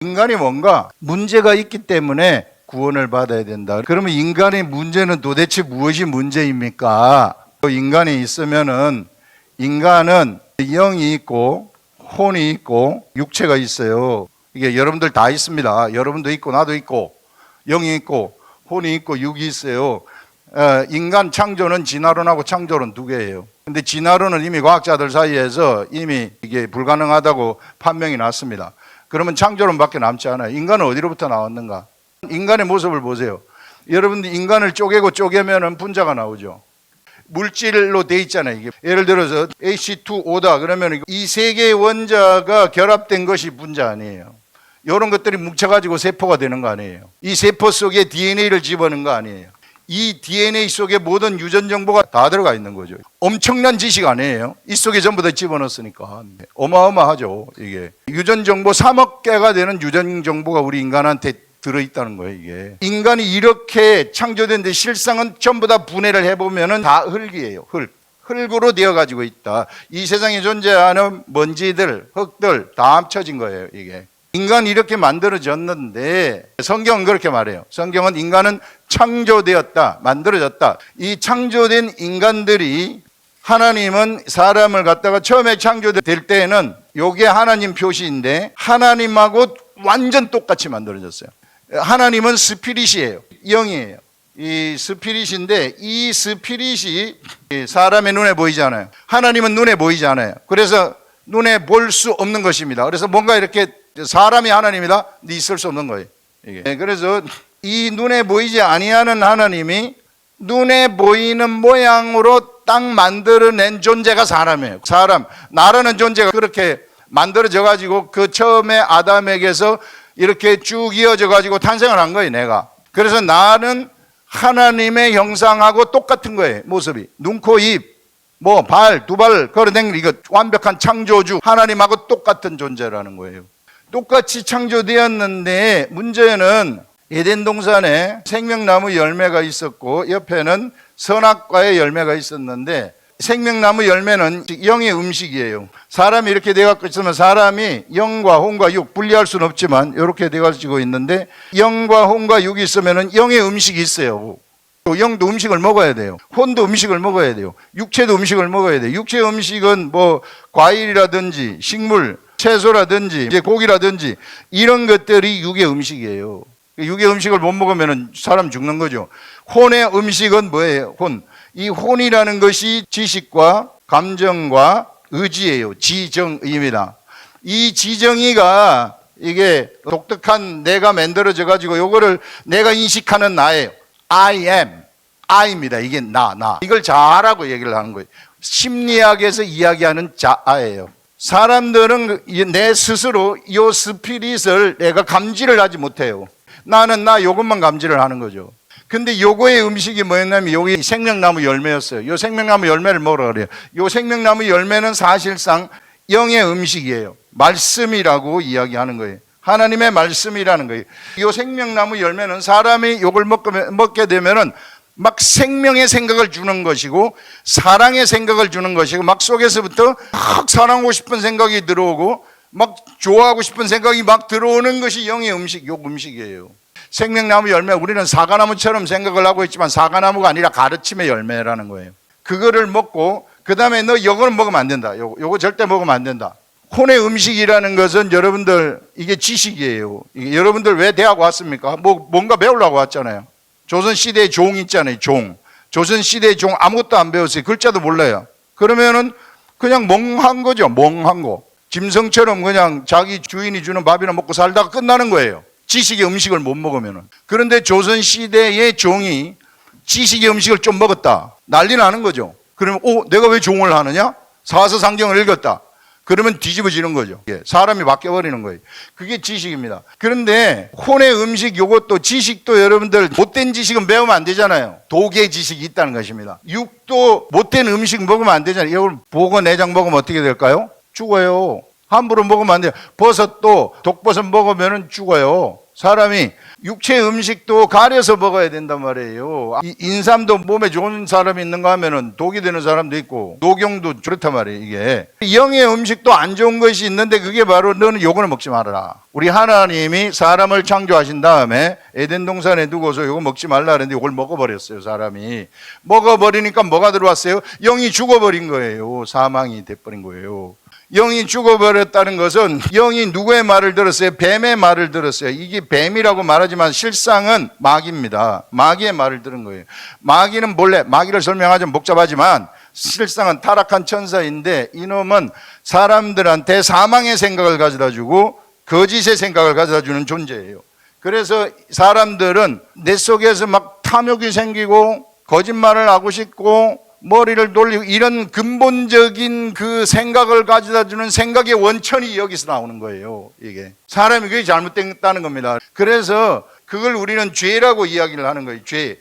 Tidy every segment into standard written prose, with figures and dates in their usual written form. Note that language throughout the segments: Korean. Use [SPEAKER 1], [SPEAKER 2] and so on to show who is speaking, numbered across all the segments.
[SPEAKER 1] 인간이 뭔가 문제가 있기 때문에 구원을 받아야 된다. 그러면 인간의 문제는 도대체 무엇이 문제입니까? 인간이 있으면은 인간은 영이 있고 혼이 있고 육체가 있어요. 이게 여러분들 다 있습니다. 여러분도 있고 나도 있고 영이 있고 혼이 있고 육이 있어요. 인간 창조는 진화론하고 창조론 두 개예요. 근데 진화론은 이미 과학자들 사이에서 이미 이게 불가능하다고 판명이 났습니다. 그러면 창조론밖에 남지 않아요. 인간은 어디로부터 나왔는가? 인간의 모습을 보세요. 여러분들 인간을 쪼개고 쪼개면은 분자가 나오죠. 물질로 돼 있잖아요. 이게 예를 들어서 H2O다 그러면 이 세 개의 원자가 결합된 것이 분자 아니에요. 이런 것들이 뭉쳐가지고 세포가 되는 거 아니에요. 이 세포 속에 DNA를 집어넣은 거 아니에요. 이 DNA 속에 모든 유전 정보가 다 들어가 있는 거죠. 엄청난 지식 아니에요. 이 속에 전부 다 집어넣었으니까 어마어마하죠. 이게 유전 정보 3억 개가 되는 유전 정보가 우리 인간한테 들어있다는 거예요. 이게 인간이 이렇게 창조된데 실상은 전부 다 분해를 해보면은 다 흙이에요. 흙으로 되어 가지고 있다. 이 세상에 존재하는 먼지들, 흙들 다 합쳐진 거예요. 이게 인간이 이렇게 만들어졌는데 성경은 그렇게 말해요. 성경은 인간은 창조되었다, 만들어졌다. 이 창조된 인간들이 하나님은 사람을 갖다가 처음에 창조될 때에는 이게 하나님 표시인데 하나님하고 완전 똑같이 만들어졌어요. 하나님은 스피릿이에요. 영이에요. 이 스피릿인데 이 스피릿이 사람의 눈에 보이지 않아요. 하나님은 눈에 보이지 않아요. 그래서 눈에 볼 수 없는 것입니다. 그래서 뭔가 이렇게 사람이 하나님이다? 근데 있을 수 없는 거예요. 이게. 그래서 이 눈에 보이지 아니하는 하나님이 눈에 보이는 모양으로 딱 만들어낸 존재가 사람이에요. 사람, 나라는 존재가 그렇게 만들어져 가지고 그 처음에 아담에게서 이렇게 쭉 이어져 가지고 탄생을 한 거예요, 내가. 그래서 나는 하나님의 형상하고 똑같은 거예요, 모습이. 눈, 코, 입, 뭐 발, 두 발 걸어댕기는 이거 완벽한 창조주 하나님하고 똑같은 존재라는 거예요. 똑같이 창조되었는데 문제는 에덴 동산에 생명나무 열매가 있었고 옆에는 선악과의 열매가 있었는데 생명나무 열매는 영의 음식이에요. 사람이 이렇게 돼가지고 있으면 사람이 영과 혼과 육 분리할 수는 없지만 이렇게 돼가지고 있는데 영과 혼과 육이 있으면 영의 음식이 있어요. 영도 음식을 먹어야 돼요. 혼도 음식을 먹어야 돼요. 육체도 음식을 먹어야 돼요. 육체 음식은 뭐 과일이라든지 식물, 채소라든지 이제 고기라든지 이런 것들이 육의 음식이에요. 육의 음식을 못 먹으면 사람 죽는 거죠. 혼의 음식은 뭐예요? 혼. 이 혼이라는 것이 지식과 감정과 의지예요. 지정의입니다. 이 지정의가 이게 독특한 내가 만들어져 가지고 요거를 내가 인식하는 나예요. I am, I입니다. 이게 나. 이걸 자아라고 얘기를 하는 거예요. 심리학에서 이야기하는 자아예요. 사람들은 내 스스로 이 스피릿을 내가 감지를 하지 못해요. 나는 나 요것만 감지를 하는 거죠. 근데 요거의 음식이 뭐였냐면 여기 생명나무 열매였어요. 요 생명나무 열매를 먹으라 그래요. 요 생명나무 열매는 사실상 영의 음식이에요. 말씀이라고 이야기하는 거예요. 하나님의 말씀이라는 거예요. 이 생명나무 열매는 사람이 이걸 먹게 되면은 막 생명의 생각을 주는 것이고 사랑의 생각을 주는 것이고 막 속에서부터 막 사랑하고 싶은 생각이 들어오고 막 좋아하고 싶은 생각이 막 들어오는 것이 영의 음식, 요 음식이에요. 생명나무 열매, 우리는 사과나무처럼 생각을 하고 있지만 사과나무가 아니라 가르침의 열매라는 거예요. 그거를 먹고 그 다음에 너 요거는 먹으면 안 된다. 요거 절대 먹으면 안 된다. 혼의 음식이라는 것은 여러분들 이게 지식이에요. 이게 여러분들 왜 대학 왔습니까? 뭔가 배우려고 왔잖아요. 조선시대의 종 있잖아요. 종. 조선시대의 종 아무것도 안 배웠어요. 글자도 몰라요. 그러면은 그냥 멍한 거죠. 멍한 거. 짐승처럼 그냥 자기 주인이 주는 밥이나 먹고 살다가 끝나는 거예요. 지식의 음식을 못 먹으면은. 그런데 조선시대의 종이 지식의 음식을 좀 먹었다. 난리 나는 거죠. 그러면 내가 왜 종을 하느냐? 사서상경을 읽었다. 그러면 뒤집어지는 거죠. 사람이 바뀌어버리는 거예요. 그게 지식입니다. 그런데 혼의 음식 요것도 지식도 여러분들 못된 지식은 배우면 안 되잖아요. 독의 지식이 있다는 것입니다. 육도 못된 음식 먹으면 안 되잖아요. 이걸 보고 내장 먹으면 어떻게 될까요? 죽어요. 함부로 먹으면 안 돼요. 버섯도 독버섯 먹으면 죽어요. 사람이 육체 음식도 가려서 먹어야 된단 말이에요. 인삼도 몸에 좋은 사람이 있는가 하면은 독이 되는 사람도 있고 녹용도 그렇단 말이에요. 이게 영의 음식도 안 좋은 것이 있는데 그게 바로 너는 요거는 먹지 말아라. 우리 하나님이 사람을 창조하신 다음에 에덴 동산에 두고서 요거 먹지 말라 그랬는데 요걸 먹어버렸어요. 사람이 먹어버리니까 뭐가 들어왔어요? 영이 죽어버린 거예요. 사망이 돼버린 거예요. 영이 죽어버렸다는 것은 영이 누구의 말을 들었어요? 뱀의 말을 들었어요. 이게 뱀이라고 말하지만 실상은 마귀입니다. 마귀의 말을 들은 거예요. 마귀는 본래 마귀를 설명하자면 복잡하지만 실상은 타락한 천사인데 이놈은 사람들한테 사망의 생각을 가져다 주고 거짓의 생각을 가져다 주는 존재예요. 그래서 사람들은 내 속에서 막 탐욕이 생기고 거짓말을 하고 싶고 머리를 돌리고 이런 근본적인 그 생각을 가져다 주는 생각의 원천이 여기서 나오는 거예요. 이게 사람이 그게 잘못됐다는 겁니다. 그래서 그걸 우리는 죄라고 이야기를 하는 거예요. 죄.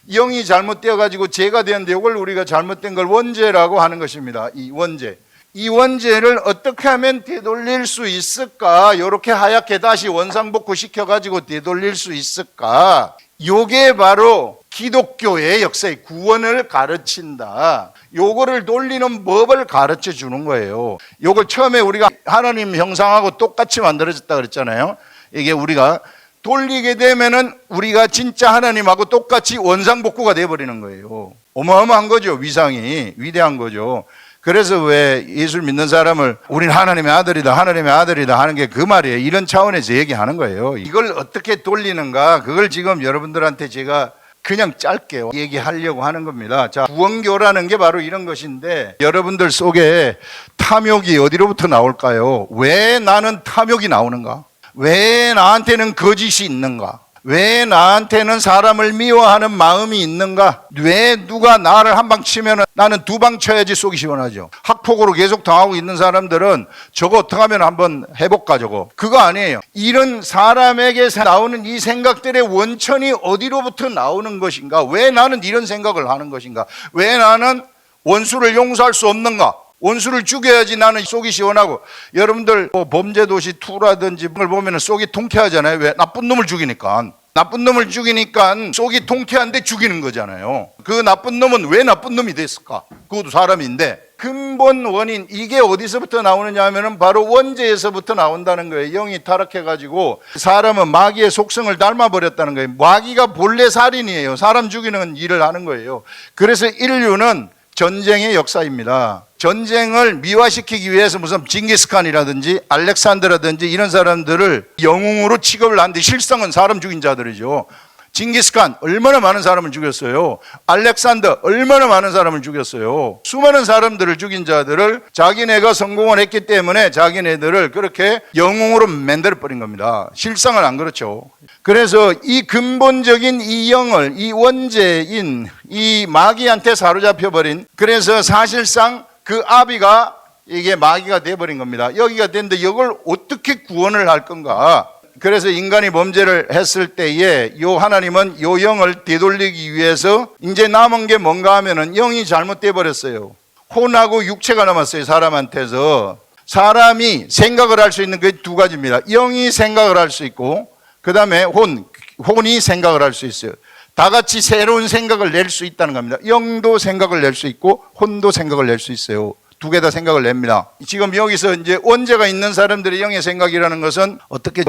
[SPEAKER 1] 영이 잘못되어 가지고 죄가 되는데 이걸 우리가 잘못된 걸 원죄라고 하는 것입니다. 이 원죄. 이 원죄를 어떻게 하면 되돌릴 수 있을까? 이렇게 하얗게 다시 원상복구 시켜가지고 되돌릴 수 있을까? 요게 바로 기독교의 역사의 구원을 가르친다. 요거를 돌리는 법을 가르쳐 주는 거예요. 요걸 처음에 우리가 하나님 형상하고 똑같이 만들어졌다 그랬잖아요. 이게 우리가 돌리게 되면은 우리가 진짜 하나님하고 똑같이 원상복구가 돼버리는 거예요. 어마어마한 거죠. 위상이 위대한 거죠. 그래서 왜 예수를 믿는 사람을 우린 하나님의 아들이다 하는 게 그 말이에요. 이런 차원에서 얘기하는 거예요. 이걸 어떻게 돌리는가, 그걸 지금 여러분들한테 제가 그냥 짧게 얘기하려고 하는 겁니다. 자, 구원교라는 게 바로 이런 것인데 여러분들 속에 탐욕이 어디로부터 나올까요? 왜 나는 탐욕이 나오는가? 왜 나한테는 거짓이 있는가? 왜 나한테는 사람을 미워하는 마음이 있는가? 왜 누가 나를 한 방 치면 나는 두 방 쳐야지 속이 시원하죠. 학폭으로 계속 당하고 있는 사람들은 저거 어떻게 하면 한번 해볼까 저거. 그거 아니에요. 이런 사람에게 나오는 이 생각들의 원천이 어디로부터 나오는 것인가? 왜 나는 이런 생각을 하는 것인가? 왜 나는 원수를 용서할 수 없는가? 원수를 죽여야지 나는 속이 시원하고. 여러분들 범죄도시 2라든지 그걸 보면 속이 통쾌하잖아요. 왜? 나쁜 놈을 죽이니까. 나쁜 놈을 죽이니까 속이 통쾌한데 죽이는 거잖아요. 그 나쁜 놈은 왜 나쁜 놈이 됐을까? 그것도 사람인데. 근본 원인, 이게 어디서부터 나오느냐 하면은 바로 원죄에서부터 나온다는 거예요. 영이 타락해가지고 사람은 마귀의 속성을 닮아버렸다는 거예요. 마귀가 본래 살인이에요. 사람 죽이는 일을 하는 거예요. 그래서 인류는 전쟁의 역사입니다. 전쟁을 미화시키기 위해서 무슨 징기스칸이라든지 알렉산더라든지 이런 사람들을 영웅으로 취급을 하는데 실상은 사람 죽인 자들이죠. 징기스칸 얼마나 많은 사람을 죽였어요. 알렉산더 얼마나 많은 사람을 죽였어요. 수많은 사람들을 죽인 자들을 자기네가 성공을 했기 때문에 자기네들을 그렇게 영웅으로 만들어버린 겁니다. 실상은 안 그렇죠. 그래서 이 근본적인 이 영을, 이 원죄인 이 마귀한테 사로잡혀버린, 그래서 사실상 그 아비가 이게 마귀가 돼버린 겁니다. 여기가 됐는데 이걸 어떻게 구원을 할 건가? 그래서 인간이 범죄를 했을 때에 요 하나님은 요 영을 되돌리기 위해서 이제 남은 게 뭔가 하면은 영이 잘못돼 버렸어요. 혼하고 육체가 남았어요. 사람한테서. 사람이 생각을 할 수 있는 게 두 가지입니다. 영이 생각을 할 수 있고 그 다음에 혼이 생각을 할 수 있어요. 다 같이 새로운 생각을 낼 수 있다는 겁니다. 영도 생각을 낼 수 있고 혼도 생각을 낼 수 있어요. 두 개 다 생각을 냅니다. 지금 여기서 이제 원죄가 있는 사람들의 영의 생각이라는 것은 어떻게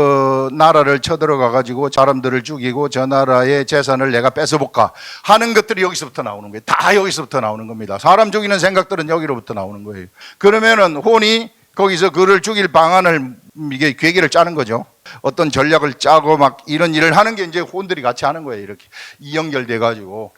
[SPEAKER 1] 나라를 쳐들어가 가지고 사람들을 죽이고 저 나라의 재산을 내가 뺏어볼까 하는 것들이 여기서부터 나오는 거예요. 다 여기서부터 나오는 겁니다. 사람 죽이는 생각들은 여기로부터 나오는 거예요. 그러면은 혼이 거기서 그를 죽일 방안을 이게 계기를 짜는 거죠. 어떤 전략을 짜고 막 이런 일을 하는 게 이제 혼들이 같이 하는 거예요. 이렇게 연결돼 가지고.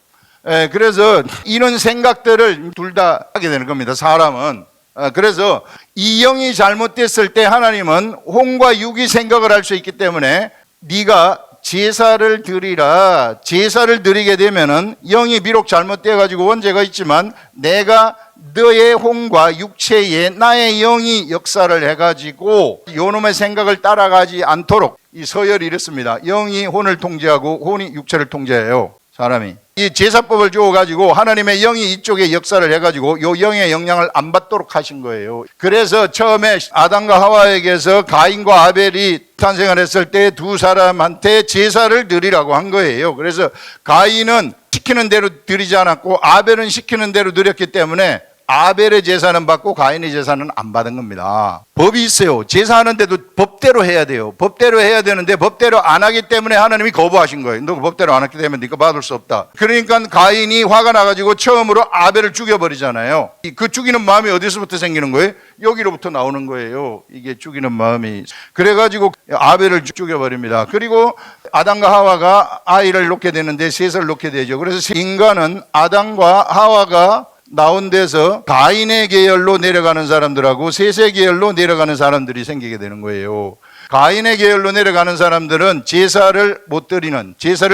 [SPEAKER 1] 그래서 이런 생각들을 둘 다 하게 되는 겁니다. 사람은. 그래서 이 영이 잘못됐을 때 하나님은 혼과 육이 생각을 할 수 있기 때문에 네가 제사를 드리라. 제사를 드리게 되면은 영이 비록 잘못되어 가지고 원죄가 있지만 내가 너의 혼과 육체에 나의 영이 역사를 해가지고 요놈의 생각을 따라가지 않도록, 이 서열이 이렇습니다. 영이 혼을 통제하고 혼이 육체를 통제해요. 사람이 이 제사법을 주어가지고 하나님의 영이 이쪽에 역사를 해가지고 요 영의 영향을 안 받도록 하신 거예요. 그래서 처음에 아담과 하와에게서 가인과 아벨이 탄생을 했을 때 두 사람한테 제사를 드리라고 한 거예요. 그래서 가인은 시키는 대로 드리지 않았고 아벨은 시키는 대로 드렸기 때문에 아벨의 제사는 받고 가인의 제사는 안 받은 겁니다. 법이 있어요. 제사하는데도 법대로 해야 돼요. 법대로 해야 되는데 법대로 안 하기 때문에 하나님이 거부하신 거예요. 너 법대로 안 했기 때문에 네가 받을 수 없다. 그러니까 가인이 화가 나가지고 처음으로 아벨을 죽여버리잖아요. 그 죽이는 마음이 어디서부터 생기는 거예요? 여기로부터 나오는 거예요. 이게 죽이는 마음이. 그래가지고 아벨을 죽여버립니다. 그리고 아담과 하와가 아이를 놓게 되는데 셋을 놓게 되죠. 그래서 인간은 아담과 하와가 나온 데서 가인의 계열로 내려가는 사람들하고 셋의 계열로 내려가는 사람들이 생기게 되는 거예요. 가인의 계열로 내려가는 사람들은 제사를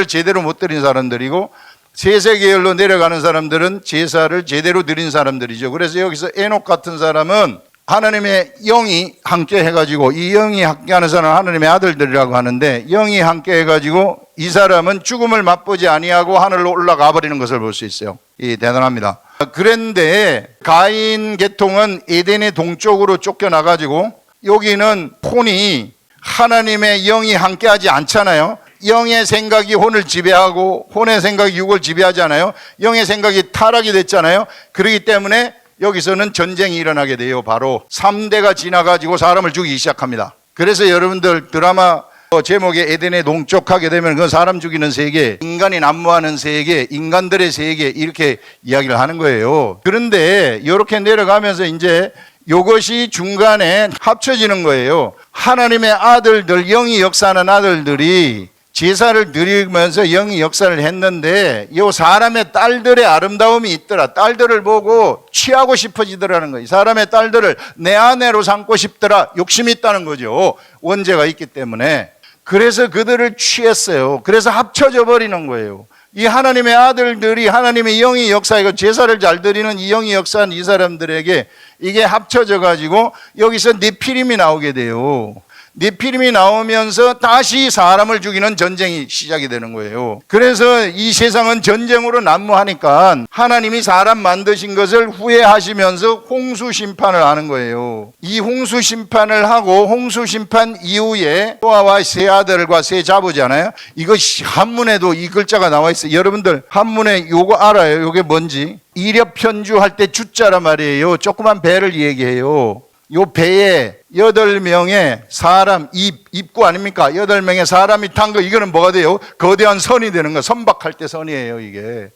[SPEAKER 1] 제대로 못 드린 사람들이고, 셋의 계열로 내려가는 사람들은 제사를 제대로 드린 사람들이죠. 그래서 여기서 에녹 같은 사람은 하나님의 영이 함께 해가지고, 이 영이 함께하는 사람은 하나님의 아들들이라고 하는데, 영이 함께 해가지고 이 사람은 죽음을 맛보지 아니하고 하늘로 올라가 버리는 것을 볼 수 있어요. 대단합니다. 그런데 가인 계통은 에덴의 동쪽으로 쫓겨나가지고, 여기는 혼이, 하나님의 영이 함께하지 않잖아요. 영의 생각이 혼을 지배하고 혼의 생각이 육을 지배하잖아요. 영의 생각이 타락이 됐잖아요. 그렇기 때문에 여기서는 전쟁이 일어나게 돼요. 바로 3대가 지나가지고 사람을 죽이기 시작합니다. 그래서 여러분들 드라마 제목에 에덴의 동쪽하게 되면 그 사람 죽이는 세계, 인간이 난무하는 세계, 인간들의 세계, 이렇게 이야기를 하는 거예요. 그런데 이렇게 내려가면서 이제 이것이 중간에 합쳐지는 거예요. 하나님의 아들들, 영이 역사하는 아들들이 제사를 드리면서 영이 역사를 했는데, 이 사람의 딸들의 아름다움이 있더라. 딸들을 보고 취하고 싶어지더라는 거예요. 사람의 딸들을 내 아내로 삼고 싶더라. 욕심이 있다는 거죠. 원죄가 있기 때문에. 그래서 그들을 취했어요. 그래서 합쳐져 버리는 거예요. 이 하나님의 아들들이 하나님의 영이 역사하고 제사를 잘 드리는 이 영이 역사한 이 사람들에게 이게 합쳐져 가지고 여기서 네피림이 나오게 돼요. 네피림이 나오면서 다시 사람을 죽이는 전쟁이 시작이 되는 거예요. 그래서 이 세상은 전쟁으로 난무하니까 하나님이 사람 만드신 것을 후회하시면서 홍수 심판을 하는 거예요. 이 홍수 심판을 하고 홍수 심판 이후에 노아와 세 아들과 세 자부잖아요. 이거 한문에도 이 글자가 나와 있어요. 여러분들 한문에 요거 알아요? 요게 뭔지? 이력 편주할 때 주자란 말이에요. 조그만 배를 얘기해요. 요 배에 8명의 사람, 입구 아닙니까? 8명의 사람이 탄 거, 이거는 뭐가 돼요? 거대한 선이 되는 거. 선박할 때 선이에요, 이게.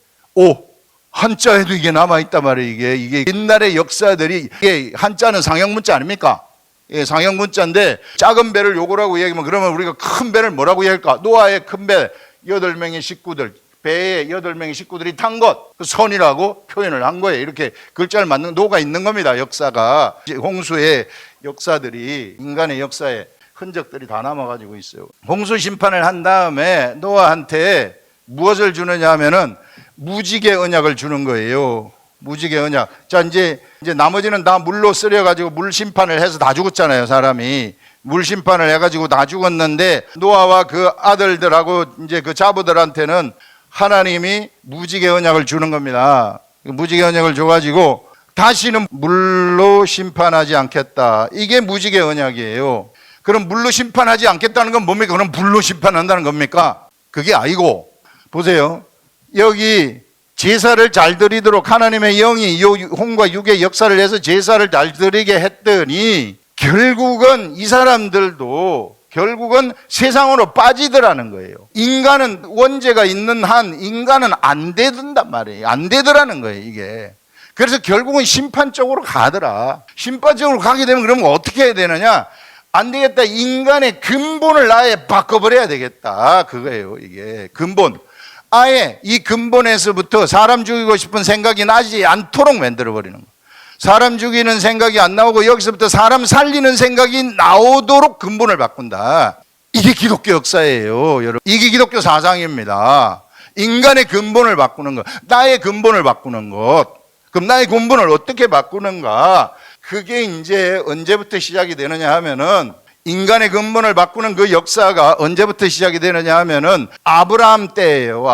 [SPEAKER 1] 한자에도 이게 남아있단 말이에요, 이게 옛날의 역사들이, 이게 한자는 상형문자 아닙니까? 예, 상형문자인데, 작은 배를 요거라고 얘기하면, 그러면 우리가 큰 배를 뭐라고 얘기할까? 노아의 큰 배, 8명의 식구들, 배에 8명의 식구들이 탄 것, 그 선이라고 표현을 한 거예요. 이렇게 글자를 맞는 노가 있는 겁니다, 역사가. 홍수의 역사들이, 인간의 역사에 흔적들이 다 남아가지고 있어요. 홍수 심판을 한 다음에 노아한테 무엇을 주느냐 하면은 무지개 언약을 주는 거예요. 무지개 언약. 자, 이제 나머지는 다 물로 쓰려가지고 물 심판을 해서 다 죽었잖아요, 사람이. 물 심판을 해가지고 다 죽었는데, 노아와 그 아들들하고 이제 그 자부들한테는 하나님이 무지개 언약을 주는 겁니다. 무지개 언약을 줘가지고 다시는 물로 심판하지 않겠다. 이게 무지개 언약이에요. 그럼 물로 심판하지 않겠다는 건 뭡니까? 그럼 불로 심판한다는 겁니까? 그게 아니고, 보세요. 여기 제사를 잘 드리도록 하나님의 영이 혼과 육의 역사를 해서 제사를 잘 드리게 했더니 결국은 이 사람들도 결국은 세상으로 빠지더라는 거예요. 인간은 원죄가 있는 한 인간은 안 되던단 말이에요. 안 되더라는 거예요, 이게. 그래서 결국은 심판 쪽으로 가더라. 심판 쪽으로 가게 되면 그러면 어떻게 해야 되느냐? 안 되겠다. 인간의 근본을 아예 바꿔버려야 되겠다. 그거예요, 이게. 근본. 아예 이 근본에서부터 사람 죽이고 싶은 생각이 나지 않도록 만들어버리는 거예요. 사람 죽이는 생각이 안 나오고 여기서부터 사람 살리는 생각이 나오도록 근본을 바꾼다. 이게 기독교 역사예요, 여러분. 이게 기독교 사상입니다. 인간의 근본을 바꾸는 것, 나의 근본을 바꾸는 것. 그럼 나의 근본을 어떻게 바꾸는가? 그게 이제 언제부터 시작이 되느냐 하면은, 인간의 근본을 바꾸는 그 역사가 언제부터 시작이 되느냐 하면은 아브라함 때예요.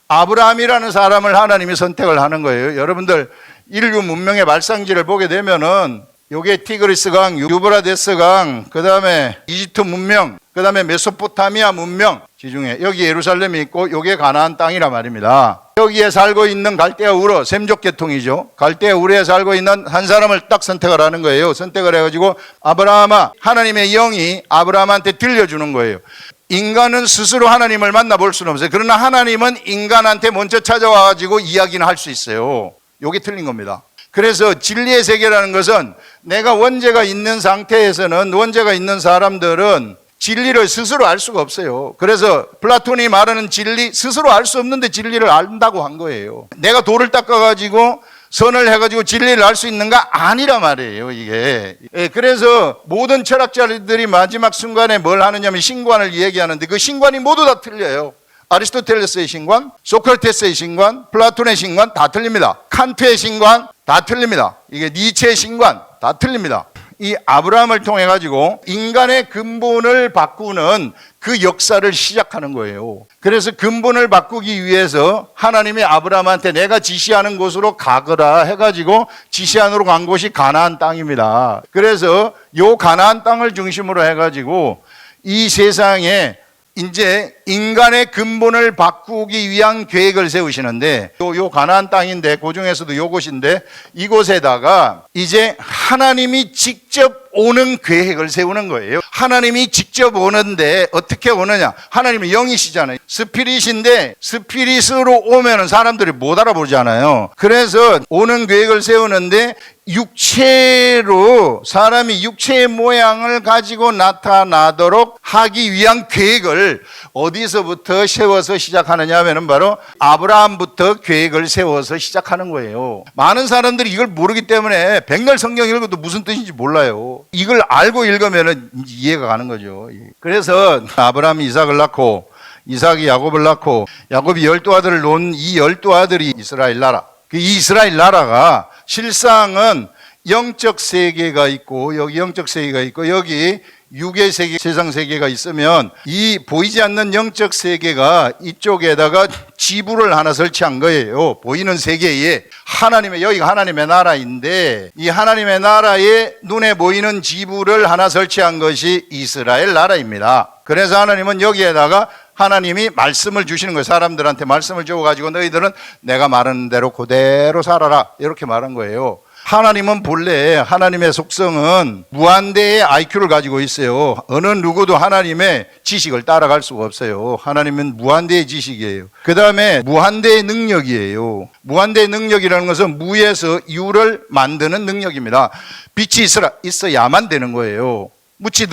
[SPEAKER 1] 아브라함이라는 사람을 하나님이 선택을 하는 거예요. 여러분들 인류 문명의 발상지를 보게 되면은 요게 티그리스 강, 유브라데스 강, 그 다음에 이집트 문명, 그 다음에 메소포타미아 문명 지중해, 여기 예루살렘이 있고 요게 가나안 땅이라 말입니다. 여기에 살고 있는 갈대아 우르, 셈족 계통이죠. 갈대아 우르에 살고 있는 한 사람을 딱 선택을 하는 거예요. 선택을 해가지고 아브라함아, 하나님의 영이 아브라함한테 들려주는 거예요. 인간은 스스로 하나님을 만나볼 수는 없어요. 그러나 하나님은 인간한테 먼저 찾아와가지고 이야기는 할 수 있어요. 요게 틀린 겁니다. 그래서 진리의 세계라는 것은 내가 원죄가 있는 상태에서는, 원죄가 있는 사람들은 진리를 스스로 알 수가 없어요. 그래서 플라톤이 말하는 진리, 스스로 알 수 없는데 진리를 안다고 한 거예요. 내가 돌을 닦아가지고 선을 해가지고 진리를 알 수 있는가? 아니라 말이에요, 이게. 그래서 모든 철학자들이 마지막 순간에 뭘 하느냐면 신관을 얘기하는데 그 신관이 모두 다 틀려요. 아리스토텔레스의 신관, 소크라테스의 신관, 플라톤의 신관 다 틀립니다. 칸트의 신관 다 틀립니다. 이게 니체의 신관 다 틀립니다. 이 아브라함을 통해 가지고 인간의 근본을 바꾸는 그 역사를 시작하는 거예요. 그래서 근본을 바꾸기 위해서 하나님이 아브라함한테 내가 지시하는 곳으로 가거라 해가지고 지시하는 간 곳이 가나안 땅입니다. 그래서 요 가나안 땅을 중심으로 해가지고 이 세상에 이제 인간의 근본을 바꾸기 위한 계획을 세우시는데 요 가나안 땅인데 그 중에서도 요곳인데 이곳에다가 이제 하나님이 직접 오는 계획을 세우는 거예요. 하나님이 직접 오는데 어떻게 오느냐? 하나님은 영이시잖아요. 스피릿인데 스피릿으로 오면은 사람들이 못 알아보잖아요. 그래서 오는 계획을 세우는데 육체로 사람이 육체의 모양을 가지고 나타나도록 하기 위한 계획을 어디서부터 세워서 시작하느냐 하면은 바로 아브라함부터 계획을 세워서 시작하는 거예요. 많은 사람들이 이걸 모르기 때문에 백날 성경 읽어도 무슨 뜻인지 몰라요. 이걸 알고 읽으면은 이해가 가는 거죠. 그래서 아브라함이 이삭을 낳고 이삭이 야곱을 낳고 야곱이 12아들을 놓은 이 12아들이 이스라엘 나라. 그 이스라엘 나라가 실상은 영적 세계가 있고 여기 영적 세계가 있고 여기 육의 세계, 세상 세계가 있으면 이 보이지 않는 영적 세계가 이쪽에다가 지부를 하나 설치한 거예요. 보이는 세계에 하나님의, 여기가 하나님의 나라인데 이 하나님의 나라에 눈에 보이는 지부를 하나 설치한 것이 이스라엘 나라입니다. 그래서 하나님은 여기에다가 하나님이 말씀을 주시는 거예요. 사람들한테 말씀을 줘가지고 너희들은 내가 말하는 대로 그대로 살아라 이렇게 말한 거예요. 하나님은 본래 하나님의 속성은 무한대의 IQ를 가지고 있어요. 어느 누구도 하나님의 지식을 따라갈 수가 없어요. 하나님은 무한대의 지식이에요. 그 다음에 무한대의 능력이에요. 무한대의 능력이라는 것은 무에서 유를 만드는 능력입니다. 빛이 있어야만 되는 거예요. 묻이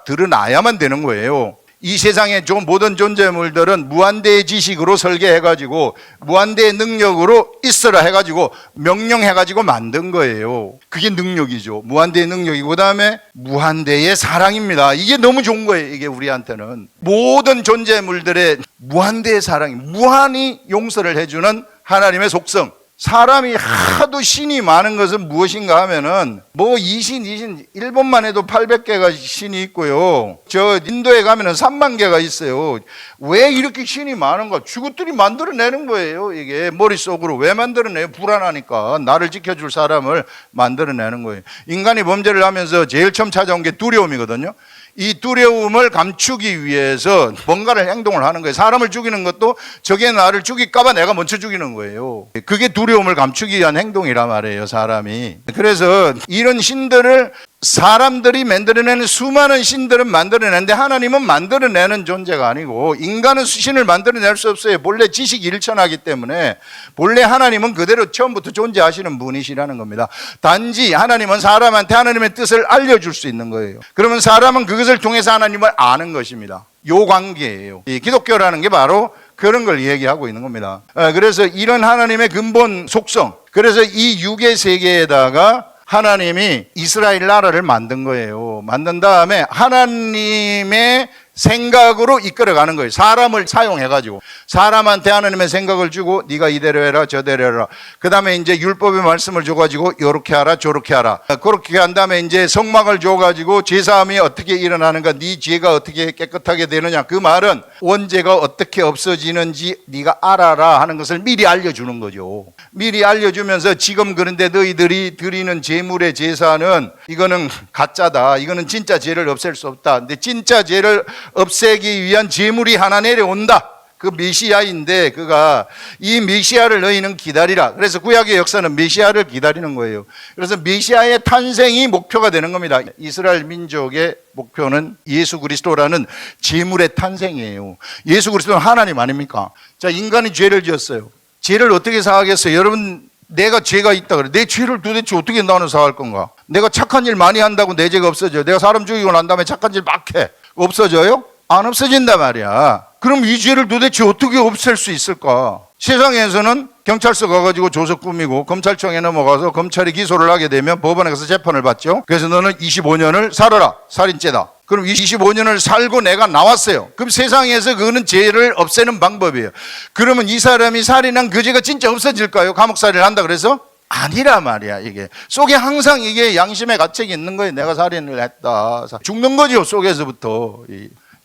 [SPEAKER 1] 드러나야만 되는 거예요. 이 세상의 모든 존재물들은 무한대의 지식으로 설계해가지고 무한대의 능력으로 있어라 해가지고 명령해가지고 만든 거예요. 그게 능력이죠. 무한대의 능력이고, 그 다음에 무한대의 사랑입니다. 이게 너무 좋은 거예요. 이게 우리한테는 모든 존재물들의 무한대의 사랑이, 무한히 용서를 해주는 하나님의 속성. 사람이 하도 신이 많은 것은 무엇인가 하면은 이 신, 일본만 해도 800개가 신이 있고요. 저 인도에 가면은 3만 개가 있어요. 왜 이렇게 신이 많은가? 죽었들이 만들어내는 거예요. 이게 머릿속으로 왜 만들어내요? 불안하니까 나를 지켜줄 사람을 만들어내는 거예요. 인간이 범죄를 하면서 제일 처음 찾아온 게 두려움이거든요. 이 두려움을 감추기 위해서 뭔가를 행동을 하는 거예요. 사람을 죽이는 것도 저게 나를 죽일까봐 내가 먼저 죽이는 거예요. 그게 두려움을 감추기 위한 행동이란 말이에요, 사람이. 그래서 이런 신들을 사람들이 만들어내는 수많은 신들은 만들어내는데 하나님은 만들어내는 존재가 아니고 인간은 신을 만들어낼 수 없어요. 본래 지식이 일천하기 때문에 본래 하나님은 그대로 처음부터 존재하시는 분이시라는 겁니다. 단지 하나님은 사람한테 하나님의 뜻을 알려줄 수 있는 거예요. 그러면 사람은 그것을 통해서 하나님을 아는 것입니다. 요 관계예요. 이 기독교라는 게 바로 그런 걸 얘기하고 있는 겁니다. 그래서 이런 하나님의 근본 속성, 그래서 이 육의 세계에다가 하나님이 이스라엘 나라를 만든 거예요. 만든 다음에 하나님의 생각으로 이끌어가는 거예요. 사람을 사용해가지고 사람한테 하나님의 생각을 주고 네가 이대로 해라 저대로 해라. 그 다음에 이제 율법의 말씀을 줘가지고 요렇게 하라 저렇게 하라. 그렇게 한 다음에 이제 성막을 줘가지고 제사함이 어떻게 일어나는가, 네 죄가 어떻게 깨끗하게 되느냐, 그 말은 원죄가 어떻게 없어지는지 네가 알아라 하는 것을 미리 알려주는 거죠. 미리 알려주면서 지금 그런데 너희들이 드리는 제물의 제사는 이거는 가짜다, 이거는 진짜 죄를 없앨 수 없다. 근데 진짜 죄를 없애기 위한 제물이 하나 내려온다. 그 메시아인데 그가 이 메시아를 너희는 기다리라. 그래서 구약의 역사는 메시아를 기다리는 거예요. 그래서 메시아의 탄생이 목표가 되는 겁니다. 이스라엘 민족의 목표는 예수 그리스도라는 제물의 탄생이에요. 예수 그리스도는 하나님 아닙니까? 자, 인간이 죄를 지었어요. 죄를 어떻게 사하겠어요? 여러분, 내가 죄가 있다 그래. 내 죄를 도대체 어떻게 나는 사할 건가? 내가 착한 일 많이 한다고 내 죄가 없어져요? 내가 사람 죽이고 난 다음에 착한 일 막 해. 없어져요? 안 없어진단 말이야. 그럼 이 죄를 도대체 어떻게 없앨 수 있을까? 세상에서는 경찰서 가가지고 조서 꾸미고 검찰청에 넘어가서 검찰이 기소를 하게 되면 법원에 가서 재판을 받죠. 그래서 너는 25년을 살아라. 살인죄다. 그럼 25년을 살고 내가 나왔어요. 그럼 세상에서 그거는 죄를 없애는 방법이에요. 그러면 이 사람이 살인한 그 죄가 진짜 없어질까요? 감옥살이를 한다 그래서? 아니라 말이야. 이게 속에 항상 이게 양심의 가책이 있는 거예요. 내가 살인을 했다. 죽는 거죠, 속에서부터.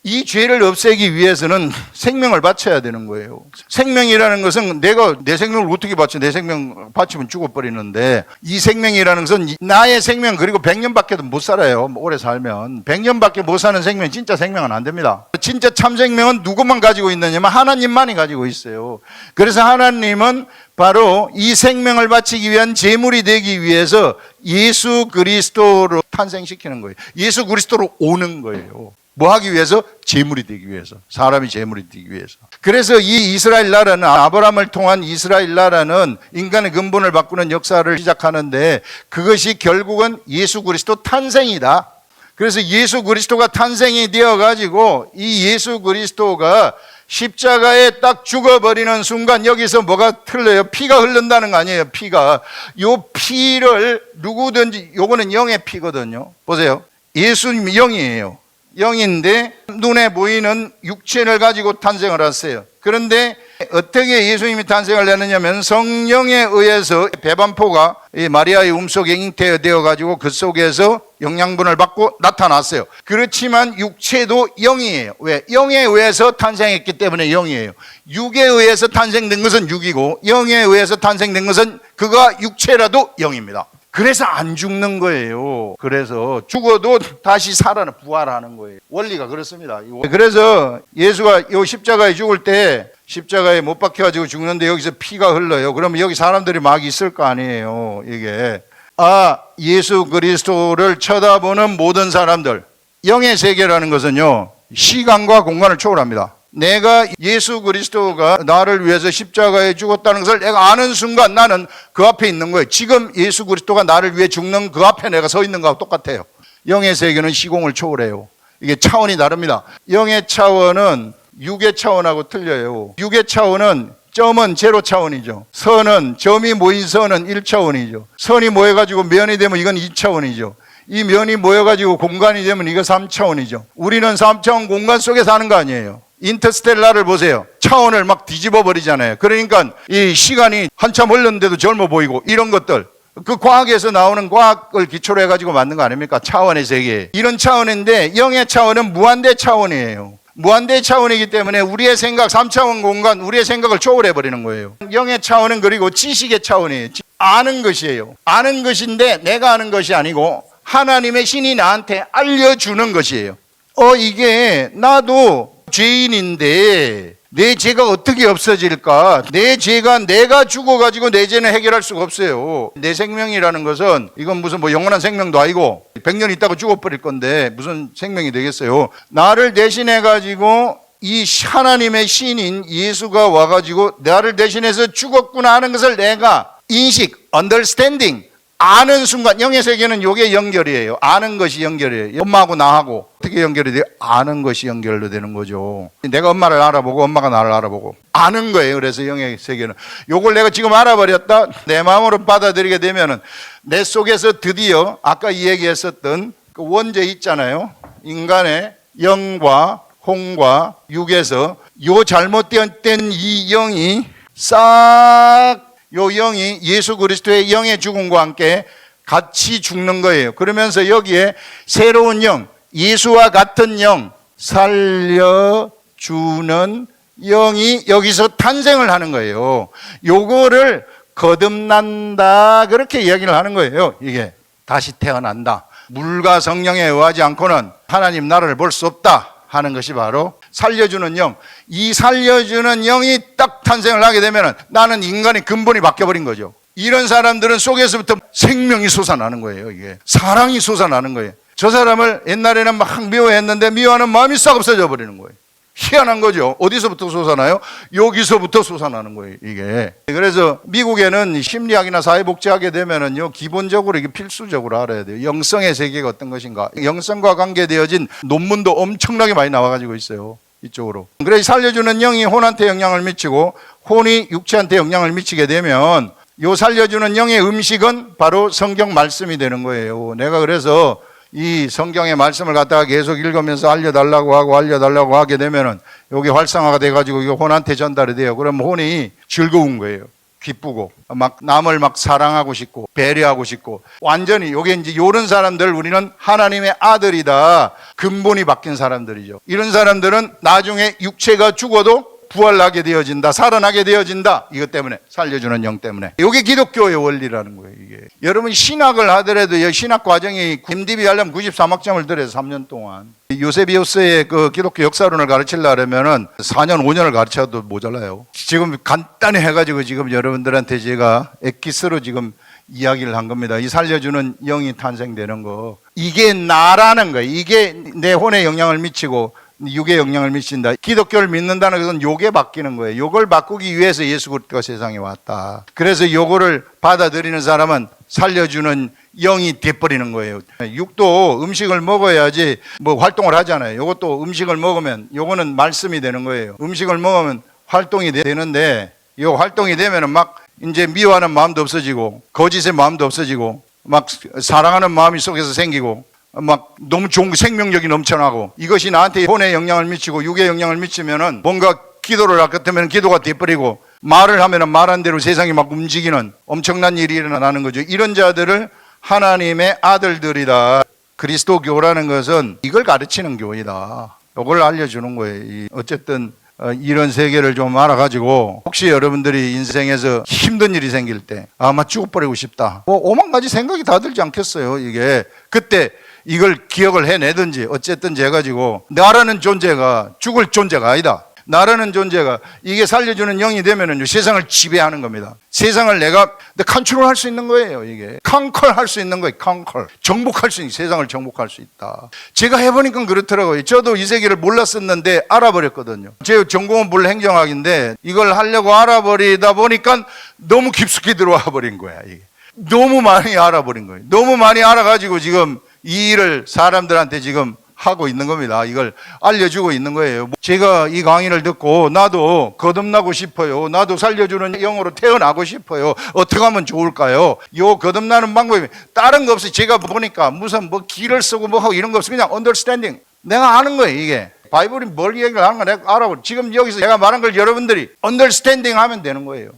[SPEAKER 1] 이 죄를 없애기 위해서는 생명을 바쳐야 되는 거예요. 생명이라는 것은 내가 내 생명을 어떻게 바쳐? 내 생명 바치면 죽어버리는데, 이 생명이라는 것은 나의 생명, 그리고 100년밖에 못 살아요. 오래 살면 100년밖에 못 사는 생명, 진짜 생명은 안 됩니다. 진짜 참 생명은 누구만 가지고 있느냐면 하나님만이 가지고 있어요. 그래서 하나님은 바로 이 생명을 바치기 위한 제물이 되기 위해서 예수 그리스도로 탄생시키는 거예요. 예수 그리스도로 오는 거예요. 뭐 하기 위해서? 제물이 되기 위해서. 사람이 제물이 되기 위해서. 그래서 이 이스라엘 나라는, 아브라함을 통한 이스라엘 나라는 인간의 근본을 바꾸는 역사를 시작하는데, 그것이 결국은 예수 그리스도 탄생이다. 그래서 예수 그리스도가 탄생이 되어가지고 이 예수 그리스도가 십자가에 딱 죽어버리는 순간 여기서 뭐가 틀려요? 피가 흐른다는 거 아니에요? 피가. 요 피를 누구든지, 요거는 영의 피거든요. 보세요. 예수님이 영이에요. 영인데 눈에 보이는 육체를 가지고 탄생을 했어요. 그런데 어떻게 예수님이 탄생을 했느냐면 성령에 의해서 배반포가 마리아의 몸속에 잉태되어 가지고 그 속에서 영양분을 받고 나타났어요. 그렇지만 육체도 영이에요. 왜? 영에 의해서 탄생했기 때문에 영이에요. 육에 의해서 탄생된 것은 육이고 영에 의해서 탄생된 것은 그가 육체라도 영입니다. 그래서 안 죽는 거예요. 그래서 죽어도 다시 부활하는 거예요. 원리가 그렇습니다. 그래서 예수가 이 십자가에 죽을 때 십자가에 못 박혀가지고 죽는데 여기서 피가 흘러요. 그러면 여기 사람들이 막 있을 거 아니에요. 이게 예수 그리스도를 쳐다보는 모든 사람들, 영의 세계라는 것은요, 시간과 공간을 초월합니다. 내가 예수 그리스도가 나를 위해서 십자가에 죽었다는 것을 내가 아는 순간 나는 그 앞에 있는 거예요. 지금 예수 그리스도가 나를 위해 죽는 그 앞에 내가 서 있는 거하고 똑같아요. 영의 세계는 시공을 초월해요. 이게 차원이 다릅니다. 영의 차원은 육의 차원하고 틀려요. 육의 차원은 점은 제로 차원이죠. 선은, 점이 모인 선은 1차원이죠. 선이 모여가지고 면이 되면 이건 2차원이죠. 이 면이 모여가지고 공간이 되면 이거 3차원이죠. 우리는 3차원 공간 속에 사는 거 아니에요. 인터스텔라를 보세요. 차원을 막 뒤집어 버리잖아요. 그러니까 이 시간이 한참 흘렀는데도 젊어 보이고 이런 것들, 그 과학에서 나오는 과학을 기초로 해가지고 만든 거 아닙니까? 차원의 세계. 이런 차원인데 영의 차원은 무한대 차원이에요. 무한대 차원이기 때문에 우리의 생각, 3차원 공간, 우리의 생각을 초월해 버리는 거예요. 영의 차원은 그리고 지식의 차원이에요. 아는 것이에요. 아는 것인데 내가 아는 것이 아니고 하나님의 신이 나한테 알려주는 것이에요. 이게 나도 죄인인데 내 죄가 어떻게 없어질까? 내 죄가 내가 죽어가지고 내 죄는 해결할 수가 없어요. 내 생명이라는 것은 이건 무슨 영원한 생명도 아니고 100년 있다가 죽어버릴 건데 무슨 생명이 되겠어요? 나를 대신해가지고 이 하나님의 신인 예수가 와가지고 나를 대신해서 죽었구나 하는 것을 내가 인식, understanding, 아는 순간, 영의 세계는 이게 연결이에요. 아는 것이 연결이에요. 엄마하고 나하고 어떻게 연결이 돼요? 아는 것이 연결로 되는 거죠. 내가 엄마를 알아보고 엄마가 나를 알아보고 아는 거예요. 그래서 영의 세계는 요걸 내가 지금 알아버렸다, 내 마음으로 받아들이게 되면은 내 속에서 드디어 아까 이 얘기했었던 그 원죄 있잖아요. 인간의 영과 혼과 육에서 요 잘못된 이 영이 싹 요 영이 예수 그리스도의 영의 죽음과 함께 같이 죽는 거예요. 그러면서 여기에 새로운 영, 예수와 같은 영, 살려주는 영이 여기서 탄생을 하는 거예요. 요거를 거듭난다 그렇게 이야기를 하는 거예요. 이게 다시 태어난다. 물과 성령에 의하지 않고는 하나님 나라를 볼 수 없다 하는 것이 바로 살려주는 영. 이 살려주는 영이 딱 탄생을 하게 되면 나는 인간의 근본이 바뀌어버린 거죠. 이런 사람들은 속에서부터 생명이 솟아나는 거예요. 이게 사랑이 솟아나는 거예요. 저 사람을 옛날에는 막 미워했는데 미워하는 마음이 싹 없어져 버리는 거예요. 희한한 거죠. 어디서부터 솟아나요? 여기서부터 솟아나는 거예요, 이게. 그래서 미국에는 심리학이나 사회복지하게 되면은요, 기본적으로 이게 필수적으로 알아야 돼요. 영성의 세계가 어떤 것인가. 영성과 관계되어진 논문도 엄청나게 많이 나와가지고 있어요. 이쪽으로. 그래서 살려주는 영이 혼한테 영향을 미치고 혼이 육체한테 영향을 미치게 되면 요 살려주는 영의 음식은 바로 성경 말씀이 되는 거예요. 내가 그래서 이 성경의 말씀을 갖다가 계속 읽으면서 알려달라고 하게 되면은 여기 활성화가 돼가지고 이거 혼한테 전달이 돼요. 그럼 혼이 즐거운 거예요. 기쁘고 막 남을 막 사랑하고 싶고 배려하고 싶고 완전히 요게 이제 요런 사람들 우리는 하나님의 아들이다. 근본이 바뀐 사람들이죠. 이런 사람들은 나중에 육체가 죽어도 부활하게 되어진다, 살아나게 되어진다. 이것 때문에, 살려주는 영 때문에. 이게 기독교의 원리라는 거예요, 이게. 여러분 신학을 하더라도 신학 과정이 MDB 하려면 93학점을 들여서 3년 동안. 요세비우스의 그 기독교 역사론을 가르치려면은 4년, 5년을 가르쳐도 모자라요. 지금 간단히 해가지고 지금 여러분들한테 제가 엑기스로 지금 이야기를 한 겁니다. 이 살려주는 영이 탄생되는 거. 이게 나라는 거예요. 이게 내 혼에 영향을 미치고 육에 영향을 미친다. 기독교를 믿는다는 것은 요게 바뀌는 거예요. 요걸 바꾸기 위해서 예수 그리스도가 세상에 왔다. 그래서 요거를 받아들이는 사람은 살려주는 영이 돼버리는 거예요. 육도 음식을 먹어야지 뭐 활동을 하잖아요. 요것도 음식을 먹으면 요거는 말씀이 되는 거예요. 음식을 먹으면 활동이 되는데 요 활동이 되면은 막 이제 미워하는 마음도 없어지고 거짓의 마음도 없어지고 막 사랑하는 마음이 속에서 생기고 막 너무 좋은 생명력이 넘쳐나고 이것이 나한테 혼에 영향을 미치고 육에 영향을 미치면은 뭔가 기도를 할 것 같으면 기도가 돼버리고 말을 하면은 말한 대로 세상이 막 움직이는 엄청난 일이 일어나는 거죠. 이런 자들을 하나님의 아들들이다. 그리스도교라는 것은 이걸 가르치는 교회다. 이걸 알려주는 거예요. 어쨌든 이런 세계를 좀 알아가지고 혹시 여러분들이 인생에서 힘든 일이 생길 때 아마 죽어버리고 싶다. 뭐 오만 가지 생각이 다 들지 않겠어요. 이게 그때 이걸 기억을 해내든지 어쨌든 해가지고 나라는 존재가 죽을 존재가 아니다. 나라는 존재가 이게 살려주는 영이 되면은 세상을 지배하는 겁니다. 세상을 내가 컨트롤할 수 있는 거예요. 이게 컨컬할 수 있는 거예요. 컨컬 정복할 수 있는 세상을 정복할 수 있다. 제가 해보니까 그렇더라고요. 저도 이 세계를 몰랐었는데 알아버렸거든요. 제 전공은 물행정학인데 이걸 하려고 알아버리다 보니까 너무 깊숙이 들어와 버린 거야. 이게 너무 많이 알아버린 거예요. 너무 많이 알아가지고 지금 이 일을 사람들한테 지금 하고 있는 겁니다. 이걸 알려주고 있는 거예요. 제가 이 강의를 듣고 나도 거듭나고 싶어요. 나도 살려주는 영으로 태어나고 싶어요. 어떻게 하면 좋을까요? 요 거듭나는 방법이 다른 거 없어요. 제가 보니까 무슨 뭐 길을 쓰고 뭐 하고 이런 거 없어요. 그냥 understanding. 내가 아는 거예요, 이게. 바이블이 뭘 얘기를 하는 거 내가 알아버려. 지금 여기서 내가 말한 걸 여러분들이 understanding 하면 되는 거예요.